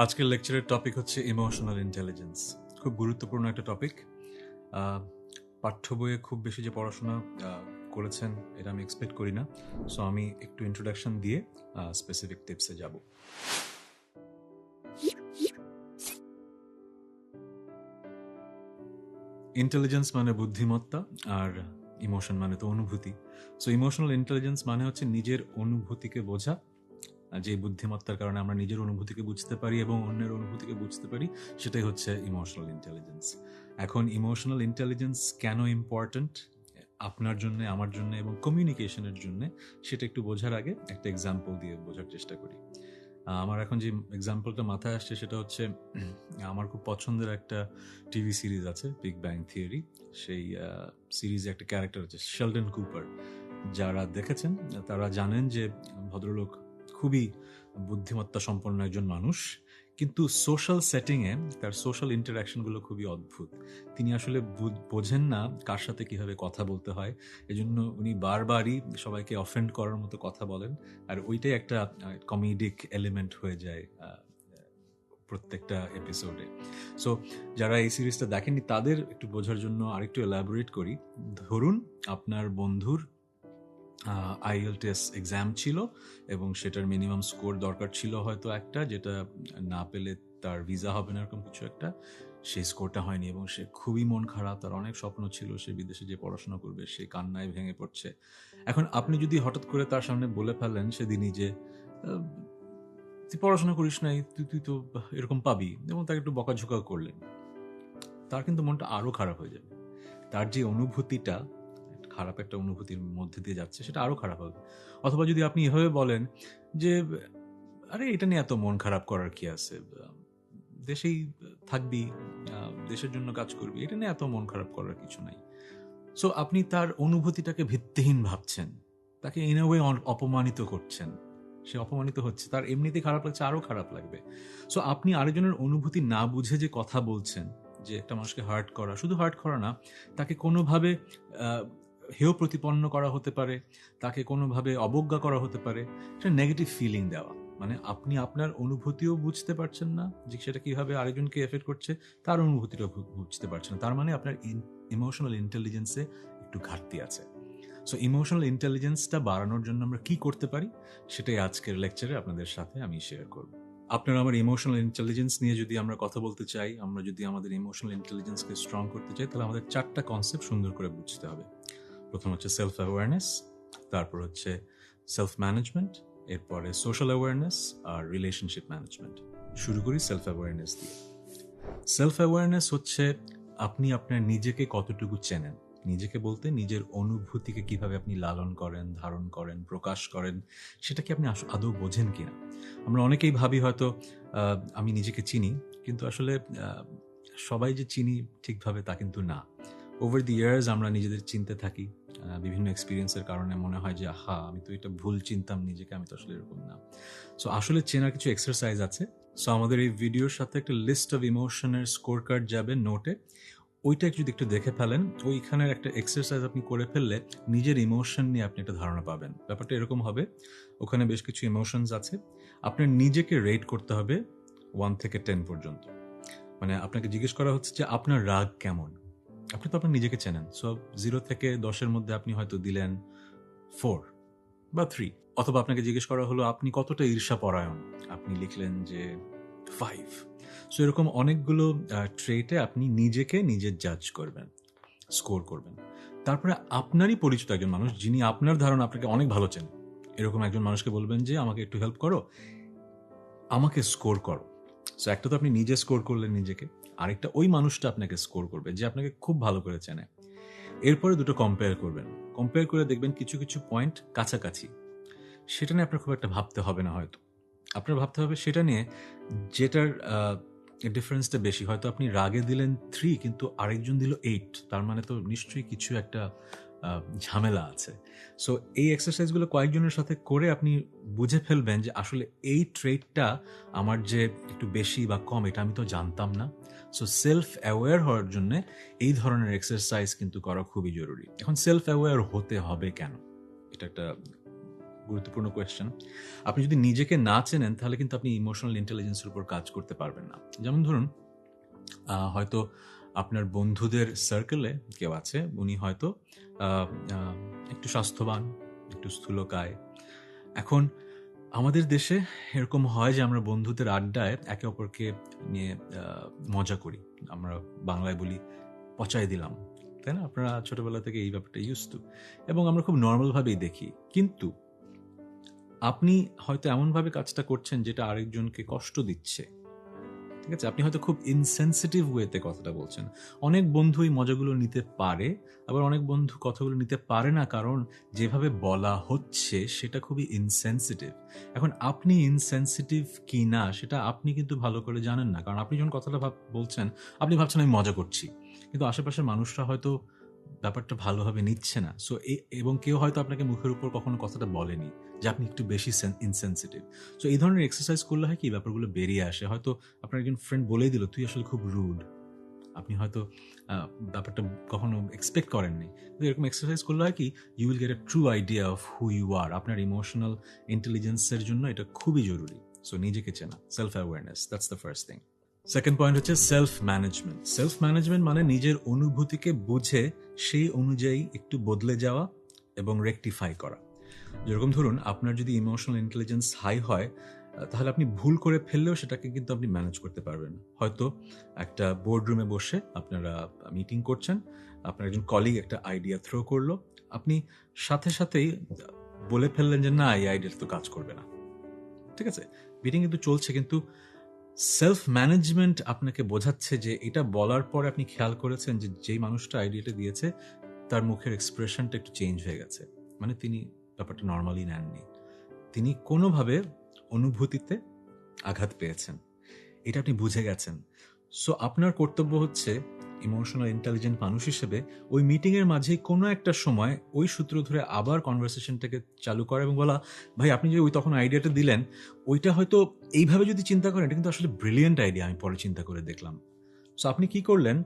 আজকের লেকচারের টপিক হচ্ছে ইমোশনাল ইন্টেলিজেন্স। খুব গুরুত্বপূর্ণ একটা টপিক। পাঠ্য বইয়ে খুব বেশি যে পড়াশোনা করেছেন এটা আমি এক্সপেক্ট করি না। সো আমি একটু ইন্ট্রোডাকশন দিয়ে স্পেসিফিক টিপসে যাব। ইন্টেলিজেন্স মানে বুদ্ধিমত্তা, আর ইমোশন মানে তো অনুভূতি। সো ইমোশনাল ইন্টেলিজেন্স মানে হচ্ছে নিজের অনুভূতিকে বোঝা, যে বুদ্ধিমত্তার কারণে আমরা নিজের অনুভূতিকে বুঝতে পারি এবং অন্যের অনুভূতিকে বুঝতে পারি, সেটাই হচ্ছে ইমোশনাল ইন্টেলিজেন্স। এখন ইমোশনাল ইন্টেলিজেন্স কেন ইম্পর্ট্যান্ট আপনার জন্য, আমার জন্য এবং কমিউনিকেশনের জন্য, সেটা একটু বোঝার আগে একটা এক্সাম্পল দিয়ে বোঝার চেষ্টা করি। আমার এখন যে এক্সাম্পলটা মাথায় আসছে সেটা হচ্ছে আমার খুব পছন্দের একটা টিভি সিরিজ আছে, বিগ ব্যাং থিওরি। সেই সিরিজে একটা ক্যারেক্টার আছে শেলডন কুপার। যারা দেখেছেন তারা জানেন যে ভদ্রলোক খুবই বুদ্ধিমত্তা সম্পন্ন একজন মানুষ, কিন্তু সোশ্যাল সেটিংয়ে তার সোশ্যাল ইন্টারাকশনগুলো খুবই অদ্ভুত। তিনি আসলে বোঝেন না কার সাথে কিভাবে কথা বলতে হয়, এজন্য উনি বারবারই সবাইকে অফেন্ড করার মতো কথা বলেন, আর ওইটাই একটা কমেডিক এলিমেন্ট হয়ে যায় প্রত্যেকটা এপিসোডে। সো যারা এই সিরিজটা দেখেননি তাদের একটু বোঝার জন্য আরেকটু এলাবোরেট করি। ধরুন আপনার বন্ধুর IELTS এক্সাম ছিল এবং সেটার মিনিমাম স্কোর দরকার ছিল হয়তো একটা, যেটা না পেলে তার ভিসা হবে না, এরকম কিছু একটা। সেই স্কোরটা হয়নি এবং সে খুবই মন খারাপ, তার অনেক স্বপ্ন ছিল সে বিদেশে যে পড়াশোনা করবে, সে কান্নায় ভেঙে পড়ছে। এখন আপনি যদি হঠাৎ করে তার সামনে বলে ফেলেন সেদিনই যে তুই পড়াশোনা করিস নাই, তুই তো এরকম পাবি, এবং তাকে একটু বকাঝোকা করলেন, তার কিন্তু মনটা আরো খারাপ হয়ে যাবে। তার যে অনুভূতিটা, খারাপ একটা অনুভূতির মধ্যে দিয়ে যাচ্ছে, সেটা আরো খারাপ হবে। অথবা যদি আপনি এভাবে বলেন যে আরে এটা নিয়ে এত মন খারাপ করার কি আছে, দেশেই থাকবি, দেশের জন্য কাজ করবি, এটা নিয়ে এত মন খারাপ করার কিছু নাই। সো আপনি তার অনুভূতিটাকে ভিত্তিহীন ভাবছেন, তাকে ইন এ ওয়ে অপমানিত করছেন। সে অপমানিত হচ্ছে, তার এমনিতেই খারাপ লাগছে, আরো খারাপ লাগবে। সো আপনি আরেকজনের অনুভূতি না বুঝে যে কথা বলছেন, যে একটা মানুষকে হার্ট করা, শুধু হার্ট করা না, তাকে কোনোভাবে হেয় প্রতিপন্ন করা হতে পারে, তাকে কোনোভাবে অবজ্ঞা করা হতে পারে, সেটা নেগেটিভ ফিলিং দেওয়া। মানে আপনি আপনার অনুভূতিও বুঝতে পারছেন না যে সেটা কিভাবে আরেকজনকে এফেক্ট করছে, তার অনুভূতিটাও বুঝতে পারছেন না। তার মানে আপনার ইমোশনাল ইন্টেলিজেন্সে একটু ঘাটতি আছে। সো ইমোশনাল ইন্টেলিজেন্সটা বাড়ানোর জন্য আমরা কি করতে পারি, সেটাই আজকের লেকচারে আপনাদের সাথে আমি শেয়ার করব। আপনারা আমার ইমোশনাল ইন্টেলিজেন্স নিয়ে যদি আমরা কথা বলতে চাই, আমরা যদি আমাদের ইমোশনাল ইন্টেলিজেন্সকে স্ট্রং করতে চাই, তাহলে আমাদের 4টা কনসেপ্ট সুন্দর করে বুঝতে হবে। প্রথম হচ্ছে সেলফ অ্যাওয়ারনেস, তারপর হচ্ছে সেলফ ম্যানেজমেন্ট, এরপরে সোশ্যাল অ্যাওয়ারনেস, আর রিলেশনশিপ ম্যানেজমেন্ট। শুরু করি সেলফ অ্যাওয়ারনেস দিয়ে। সেলফ অ্যাওয়ারনেস হচ্ছে আপনি আপনার নিজেকে কতটুকু চেনেন। নিজেকে বলতে নিজের অনুভূতিকে কিভাবে আপনি লালন করেন, ধারণ করেন, প্রকাশ করেন, সেটা কি আপনি আদৌ বোঝেন কিনা। আমরা অনেকেই ভাবি হয়তো আমি নিজেকে চিনি, কিন্তু আসলে সবাই যে চিনি ঠিকভাবে তা কিন্তু না। ওভার দি ইয়ার্স আমরা নিজেদের চিনতে থাকি, বিভিন্ন এক্সপিরিয়েন্সের কারণে মনে হয় যে আমি তো এটা ভুল চিনতাম নিজেকে, আমি তো আসলে এরকম না। সো আসলে চেনার কিছু এক্সারসাইজ আছে। সো আমাদের এই ভিডিওর সাথে একটা লিস্ট অফ ইমোশনের স্কোর কার্ড যাবে নোটে, ওইটা যদি একটু দেখে ফেলেন, ওইখানের একটা এক্সারসাইজ আপনি করে ফেললে নিজের ইমোশন নিয়ে আপনি একটা ধারণা পাবেন। ব্যাপারটা এরকম হবে, ওখানে বেশ কিছু ইমোশনস আছে, আপনার নিজেকে রেট করতে হবে 1 থেকে 10 পর্যন্ত। মানে আপনাকে জিজ্ঞেস করা হচ্ছে যে আপনার রাগ কেমন। আপনি তো আপনার নিজেকে চেনেন, সো 0 থেকে 10-এর মধ্যে আপনি হয়তো দিলেন 4 বা 3। অথবা আপনাকে জিজ্ঞেস করা হলো আপনি কতটা ঈর্ষাপরায়ণ, আপনি লিখলেন যে 5। সো এরকম অনেকগুলো ট্রেটে আপনি নিজেকে নিজের জাজ করবেন, স্কোর করবেন। তারপরে আপনারই পরিচিত একজন মানুষ, যিনি আপনার ধারণা আপনাকে অনেক ভালো চেনেন, এরকম একজন মানুষকে বলবেন যে আমাকে একটু হেল্প করো, আমাকে স্কোর করো। সো একটা তো আপনি নিজে স্কোর করলেন নিজেকে, আরেকটা ওই মানুষটা আপনাকে স্কোর করবে যে আপনাকে খুব ভালো করে চেনে। এরপরে দুটো কম্পেয়ার করবেন, কম্পেয়ার করে দেখবেন কিছু কিছু পয়েন্ট কাছাকাছি। সেটা নিয়ে আপনার খুব একটা ভাবতে হবে না, হয়তো আপনার ভাবতে হবে সেটা নিয়ে যেটার ডিফারেন্সটা বেশি। হয়তো আপনি রাগে দিলেন 3 কিন্তু আরেকজন দিল 8, তার মানে তো নিশ্চয়ই কিছু একটা ঝামেলা আছে। সো এই এক্সারসাইজগুলো কয়েকজনের সাথে করে আপনি বুঝে ফেলবেন যে আসলে এই ট্রেটটা আমার যে একটু বেশি বা কম, এটা আমি তো জানতাম না। সো সেলফ অ্যাওয়্যার হওয়ার জন্য এই ধরনের এক্সারসাইজ কিন্তু করা খুবই জরুরি। এখন সেলফ অ্যাওয়্যার হতে হবে কেন, এটা একটা গুরুত্বপূর্ণ কোয়েশ্চেন। আপনি যদি নিজেকে না চেনেন তাহলে কিন্তু আপনি ইমোশনাল ইন্টেলিজেন্সের উপর কাজ করতে পারবেন না। যেমন ধরুন, হয়তো আপনার বন্ধুদের সার্কেলে কেউ আছে, উনি হয়তো আহ, আহ, একটু স্বাস্থ্যবান, একটু স্থূলকায়। এখন আমাদের দেশে এরকম হয় যে আমরা বন্ধুদের আড্ডায় একে অপরকে নিয়ে মজা করি। আমরা বাংলায় বলি পচাই দিলাম, তাই না? আপনারা ছোটবেলা থেকে এই ব্যাপারটা ইউজ টু, এবং আমরা খুব নর্মাল ভাবেই দেখি। কিন্তু আপনি হয়তো এমনভাবে কাজটা করছেন যেটা আরেকজনকে কষ্ট দিচ্ছে, ঠিক আছে? আপনি হয়তো খুব ইনসেনসিটিভ ওয়েতে কথাটা বলছেন। অনেক বন্ধু এই মজাগুলো নিতে পারে, আবার অনেক বন্ধু কথাগুলো নিতে পারে না, কারণ যেভাবে বলা হচ্ছে সেটা খুবই ইনসেনসিটিভ। এখন আপনি ইনসেনসিটিভ কি না সেটা আপনি কিন্তু ভালো করে জানেন না, কারণ আপনি যখন কথাটা বলছেন আপনি ভাবছেন আমি মজা করছি, কিন্তু আশেপাশের মানুষরা হয়তো ব্যাপারটা ভালোভাবে নিচ্ছে না। সো এবং কেউ হয়তো আপনাকে মুখের উপর কখনো কথাটা বলেনি যে আপনি একটু বেশি ইনসেনসিটিভ। সো এই ধরনের এক্সারসাইজ করলে হয় কি, ব্যাপারগুলো বেরিয়ে আসে। হয়তো আপনার একজন ফ্রেন্ড বলেই দিল তুই আসলে খুব রুড, আপনি হয়তো ব্যাপারটা কখনো এক্সপেক্ট করেননি, কিন্তু এরকম এক্সারসাইজ করলে হয় কি, you will get a true idea of who you are. আপনার ইমোশনাল ইন্টেলিজেন্সের জন্য এটা খুবই জরুরি। সো নিজেকে চেনা, self awareness, that's the first thing. Second point হচ্ছে সেলফ ম্যানেজমেন্ট। সেলফ ম্যানেজমেন্ট মানে নিজের অনুভূতিকে বুঝে সেই অনুযায়ী একটু বদলে যাওয়া এবং রেকটিফাই করা। যেরকম ধরুন, আপনার যদি ইমোশনাল ইন্টেলিজেন্স হাই হয়, তাহলে আপনি ভুল করে ফেললেও সেটাকে কিন্তু আপনি ম্যানেজ করতে পারবেন। হয়তো একটা বোর্ড রুমে বসে আপনারা মিটিং করছেন, আপনার একজন কলিগ একটা আইডিয়া থ্রো করলো, আপনি সাথে সাথেই বলে ফেললেন যে না, এই আইডিয়াটা তো কাজ করবে না, ঠিক আছে? মিটিং কিন্তু চলছে, কিন্তু সেলফ ম্যানেজমেন্ট আপনাকে বোঝাচ্ছে যে এটা বলার পরে আপনি খেয়াল করেছেন যে যেই মানুষটা আইডিয়াটা দিয়েছে তার মুখের এক্সপ্রেশনটা একটু চেঞ্জ হয়ে গেছে, মানে তিনি ব্যাপারটা নর্মালি নেননি, তিনি কোনোভাবে অনুভূতিতে আঘাত পেয়েছেন, এটা আপনি বুঝে গেছেন। সো আপনার কর্তব্য হচ্ছে ইমোশনাল ইন্টেলিজেন্ট মানুষ হিসেবে ওই মিটিংয়ের মাঝে কোনো একটা সময় ওই সূত্র ধরে আবার কনভারসেশনটাকে চালু করা এবং বলা, ভাই আপনি যে ওই তখন আইডিয়াটা দিলেন ওইটা হয়তো এইভাবে যদি চিন্তা করেন, এটা কিন্তু আসলে ব্রিলিয়েন্ট আইডিয়া, আমি পরে চিন্তা করে দেখলাম। সো আপনি কি করলেন,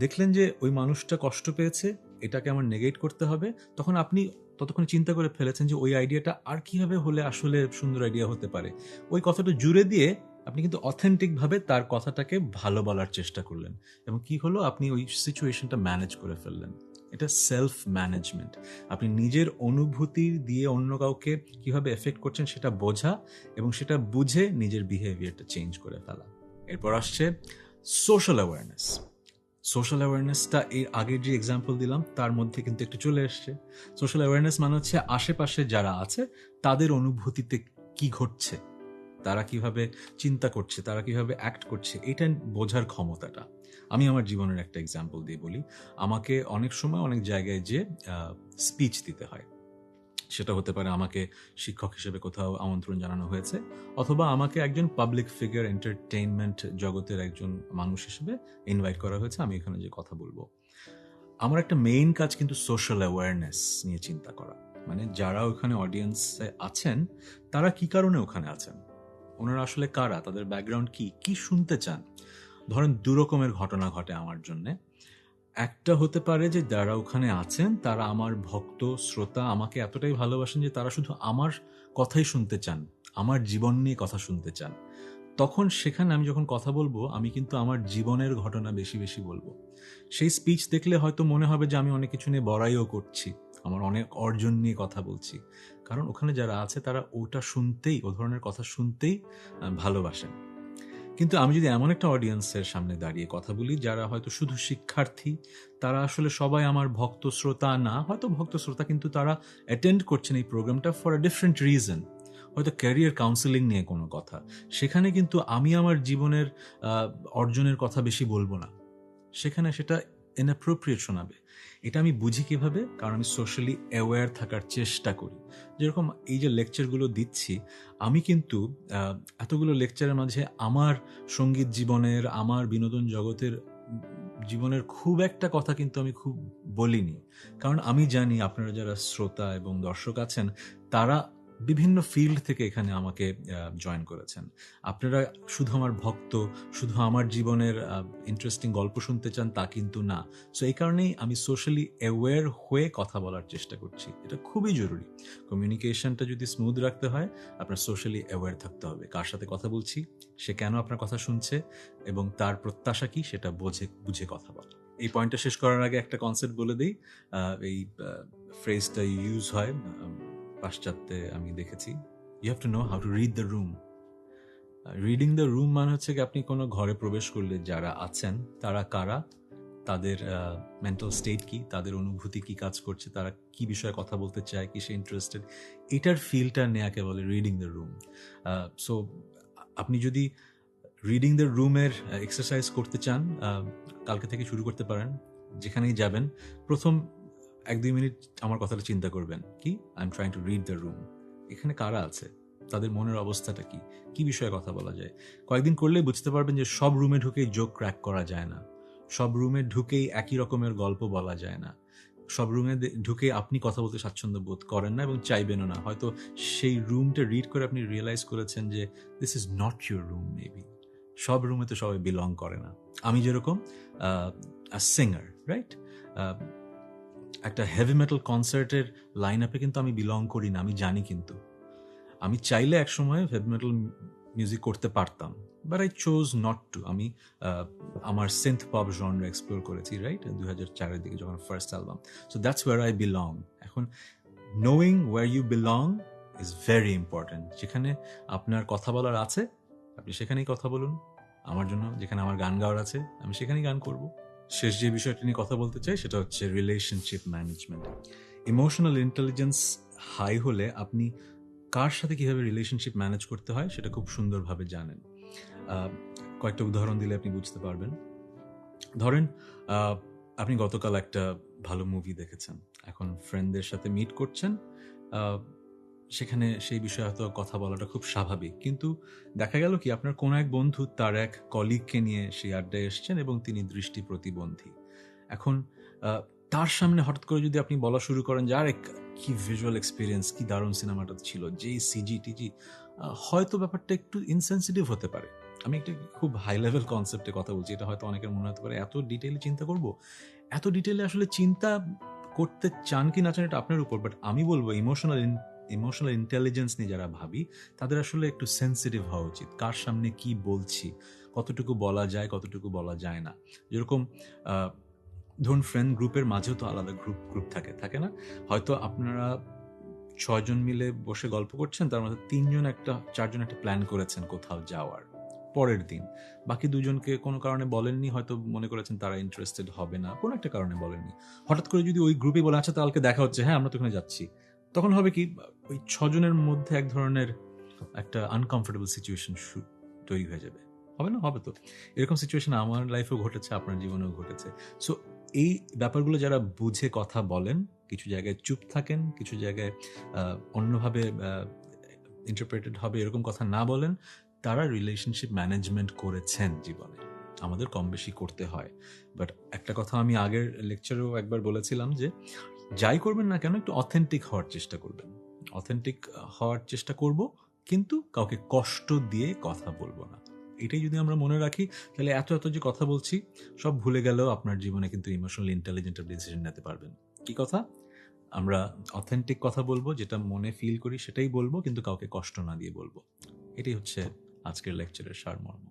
দেখলেন যে ওই মানুষটা কষ্ট পেয়েছে, এটাকে আমার নেগেট করতে হবে, তখন আপনি ততক্ষণ চিন্তা করে ফেলেছেন যে ওই আইডিয়াটা আর কিভাবে হলে আসলে সুন্দর আইডিয়া হতে পারে। ওই কথাটা জুড়ে দিয়ে আপনি কিন্তু অথেন্টিকভাবে তার কথাটাকে ভালো বলার চেষ্টা করলেন, এবং কি হলো, আপনি ওই সিচুয়েশনটা ম্যানেজ করে ফেললেন। এটা সেলফ ম্যানেজমেন্ট। আপনি নিজের অনুভূতি দিয়ে অন্য কাউকে কিভাবে এফেক্ট করছেন সেটা বোঝা, এবং সেটা বুঝে নিজের বিহেভিয়ারটা চেঞ্জ করে ফেলা। এরপর আসছে সোশ্যাল অ্যাওয়ারনেস। সোশ্যাল অ্যাওয়ারনেসটা এর আগের যে এক্সাম্পল দিলাম তার মধ্যে কিন্তু একটু চলে এসছে। সোশ্যাল অ্যাওয়ারনেস মানে হচ্ছে আশেপাশে যারা আছে তাদের অনুভূতিতে কি ঘটছে, তারা কিভাবে চিন্তা করছে, তারা কিভাবে অ্যাক্ট করছে, এটা বোঝার ক্ষমতাটা। আমি আমার জীবনের একটা এক্সাম্পল দিয়ে বলি। আমাকে অনেক সময় অনেক জায়গায় যে স্পিচ দিতে হয়, সেটা হতে পারে আমাকে শিক্ষক হিসেবে কোথাও আমন্ত্রণ জানানো হয়েছে, অথবা আমাকে একজন পাবলিক ফিগার, এন্টারটেইনমেন্ট জগতের একজন মানুষ হিসেবে ইনভাইট করা হয়েছে, আমি এখানে যে কথা বলবো। আমার একটা মেইন কাজ কিন্তু সোশ্যাল অ্যাওয়ারনেস নিয়ে চিন্তা করা, মানে যারা ওখানে অডিয়েন্সে আছেন তারা কি কারণে ওখানে আছেন, ওনারা আসলে কারা, তাদের ব্যাকগ্রাউন্ড কি, কি শুনতে চান। ধরেন দু রকমের ঘটনা ঘটে আমার জন্যে। একটা হতে পারে যে যারা ওখানে আছেন তারা আমার ভক্ত শ্রোতা, আমাকে এতটাই ভালোবাসেন যে তারা শুধু আমার কথাই শুনতে চান, আমার জীবন নিয়ে কথা শুনতে চান। তখন সেখানে আমি যখন কথা বলবো আমি কিন্তু আমার জীবনের ঘটনা বেশি বেশি বলবো। সেই স্পিচ দেখলে হয়তো মনে হবে যে আমি অনেক কিছু নিয়ে বড়াইও করছি, আমার অনেক অর্জন নিয়ে কথা বলছি, কারণ ওখানে যারা আছে তারা ওটা শুনতেই, ও ধরনের কথা শুনতেই ভালোবাসেন। কিন্তু আমি যদি এমন একটা অডিয়েন্সের সামনে দাঁড়িয়ে কথা বলি যারা হয়তো শুধু শিক্ষার্থী, তারা আসলে সবাই আমার ভক্ত শ্রোতা না, হয়তো ভক্ত শ্রোতা কিন্তু তারা অ্যাটেন্ড করছেন এই প্রোগ্রামটা ফর আ ডিফারেন্ট রিজন, হয়তো ক্যারিয়ার কাউন্সেলিং নিয়ে কোনো কথা, সেখানে কিন্তু আমি আমার জীবনের অর্জনের কথা বেশি বলবো না, সেখানে সেটা ইনঅ্যাপ্রোপ্রিয়েট শোনাবে। এটা আমি বুঝি কিভাবে, কারণ আমি সোশ্যালি অ্যাওয়্যার থাকার চেষ্টা করি। যেরকম এই যে লেকচারগুলো দিচ্ছি, আমি কিন্তু এতগুলো লেকচারের মাঝে আমার সঙ্গীত জীবনের, আমার বিনোদন জগতের জীবনের খুব একটা কথা কিন্তু আমি খুব বলিনি, কারণ আমি জানি আপনারা যারা শ্রোতা এবং দর্শক আছেন তারা বিভিন্ন ফিল্ড থেকে এখানে আমাকে জয়েন করেছেন। আপনারা শুধু আমার ভক্ত, শুধু আমার জীবনের ইন্টারেস্টিং গল্প শুনতে চান তা কিন্তু না। সো এই কারণেই আমি সোশ্যালি অ্যাওয়্যার হয়ে কথা বলার চেষ্টা করছি। এটা খুবই জরুরি। কমিউনিকেশনটা যদি স্মুথ রাখতে হয়, আপনার সোশ্যালি অ্যাওয়্যার থাকতে হবে। কার সাথে কথা বলছি, সে কেন আপনার কথা শুনছে এবং তার প্রত্যাশা কি সেটা বুঝে কথা বলা। এই পয়েন্টটা শেষ করার আগে একটা কনসেপ্ট বলে দিই। এই ফ্রেজটা ইউজ হয় পাশ্চাত্যে, আমি দেখেছি, you have to know how to read the room. Reading the room মানে হচ্ছে কি, আপনি কোনো ঘরে প্রবেশ করলে যারা আছেন তারা কারা, তাদের মেন্টাল স্টেট কি, তাদের অনুভূতি কি কাজ করছে, তারা কি বিষয়ে কথা বলতে চায়, কি সে ইন্টারেস্টেড, এটার ফিলটা নেয়াকে বলে রিডিং দ্য রুম। সো আপনি যদি রিডিং দ্য রুমের এক্সারসাইজ করতে চান, কালকে থেকে শুরু করতে পারেন। যেখানেই যাবেন প্রথম 1-2 মিনিট আমার কথাটা চিন্তা করবেন, কি I am trying to read the room. এখানে কারা আছে, তাদের মনের অবস্থাটা কি, কি বিষয়ে কথা বলা যায়। কয়েকদিন করলেই বুঝতে পারবেন যে সব রুমে ঢুকেই জোক ক্র্যাক করা যায় না, সব রুমে ঢুকেই একই রকমের গল্প বলা যায় না, সব রুমে ঢুকে আপনি কথা বলতে স্বাচ্ছন্দ্য বোধ করেন না এবং চাইবেনও না। হয়তো সেই রুমটা রিড করে আপনি রিয়েলাইজ করেছেন যে this is not your room. Maybe সব রুমে তো সবাই বিলং করে না। আমি যেরকম সিঙ্গার, রাইট, একটা হেভি মেটাল কনসার্টের লাইন আপে কিন্তু আমি বিলং করি না, আমি জানি। কিন্তু আমি চাইলে একসময় হেভি মেটাল মিউজিক করতে পারতাম, but I chose not to. আমি আমার সিন্থ পপ জনরা এক্সপ্লোর করেছি, রাইট, 2004-এর দিকে যখন first album. So that's where I belong. এখন knowing where you belong is very important. যেখানে আপনার কথা বলার আছে আপনি সেখানেই কথা বলুন। আমার জন্য যেখানে আমার গান গাওয়ার আছে আমি সেখানেই গান করব। শেষ যে বিষয়টি নিয়ে কথা বলতে চাই সেটা হচ্ছে relationship management. Emotional intelligence high হলে আপনি কার সাথে কিভাবে রিলেশনশিপ ম্যানেজ করতে হয় সেটা খুব সুন্দরভাবে জানেন। কয়েকটা উদাহরণ দিলে আপনি বুঝতে পারবেন। ধরেন আপনি গতকাল একটা ভালো মুভি দেখেছেন, এখন ফ্রেন্ডদের সাথে মিট করছেন, সেখানে সেই বিষয়ে হয়তো কথা বলাটা খুব স্বাভাবিক, কিন্তু দেখা গেল কি আপনার কোনো এক বন্ধু তার এক কলিগকে নিয়ে সেই আড্ডায় এসছেন এবং তিনি দৃষ্টি প্রতিবন্ধী। এখন তার সামনে হঠাৎ করে যদি আপনি বলা শুরু করেন যে আরে কি ভিজুয়াল এক্সপিরিয়েন্স, কি দারুণ সিনেমাটা ছিল, যেই সিজি টিজি, হয়তো ব্যাপারটা একটু ইনসেন্সিটিভ হতে পারে। আমি একটা খুব হাই লেভেল কনসেপ্টে কথা বলছি, এটা হয়তো অনেকের মনে হতে পারে এত ডিটেইলে চিন্তা করব। এত ডিটেইলে আসলে চিন্তা করতে চান কি না চান এটা আপনার উপর, বাট আমি বলবো ইমোশনাল ইন্টেলিজেন্স নিয়ে যারা ভাবি তাদের আসলে একটু সেন্সিটিভ হওয়া উচিত। কার সামনে কি বলছি, কতটুকু বলা যায়, কতটুকু বলা যায় না। যেরকম ধরুন ফ্রেন্ড গ্রুপের মাঝেও তো আলাদা গ্রুপ থাকে না? হয়তো আপনারা 6 জন মিলে বসে গল্প করছেন, তার মধ্যে 4 জন একটা প্ল্যান করেছেন কোথাও যাওয়ার পরের দিন। বাকি 2 জনকে কোনো কারণে বলেননি, হয়তো মনে করেছেন তারা ইন্টারেস্টেড হবে না, কোনো একটা কারণে বলেননি। হঠাৎ করে যদি ওই গ্রুপে বলে আচ্ছা কালকে দেখা হচ্ছে, হ্যাঁ আমরা তো ওখানে যাচ্ছি, তখন হবে কি ওই 6 জনের মধ্যে এক ধরনের একটা আনকমফোর্টেবল সিচুয়েশন তৈরি হয়ে যাবে। হবে না? হবে তো। এরকম সিচুয়েশন আমার লাইফেও ঘটেছে, আপনার জীবনেও ঘটেছে। সো এই ব্যাপারগুলো যারা বুঝে কথা বলেন, কিছু জায়গায় চুপ থাকেন, কিছু জায়গায় অন্যভাবে ইন্টারপ্রেটেড হবে এরকম কথা না বলেন, তারা রিলেশনশিপ ম্যানেজমেন্ট করেছেন জীবনে। আমাদের কম বেশি করতে হয়। বাট একটা কথা আমি আগের লেকচারেও একবার বলেছিলাম যে যাই করবেন না কেন একটু অথেন্টিক হওয়ার চেষ্টা করবেন। অথেন্টিক হওয়ার চেষ্টা করব, কিন্তু কাউকে কষ্ট দিয়ে কথা বলবো না। এটাই যদি আমরা মনে রাখি, তাহলে এত যে কথা বলছি সব ভুলে গেলেও আপনার জীবনে কিন্তু ইমোশনাল ইন্টেলিজেন্ট ডিসিশন নিতে পারবেন। কি কথা? আমরা অথেন্টিক কথা বলবো, যেটা মনে ফিল করি সেটাই বলবো, কিন্তু কাউকে কষ্ট না দিয়ে বলবো। এটাই হচ্ছে আজকের লেকচারের সারমর্ম।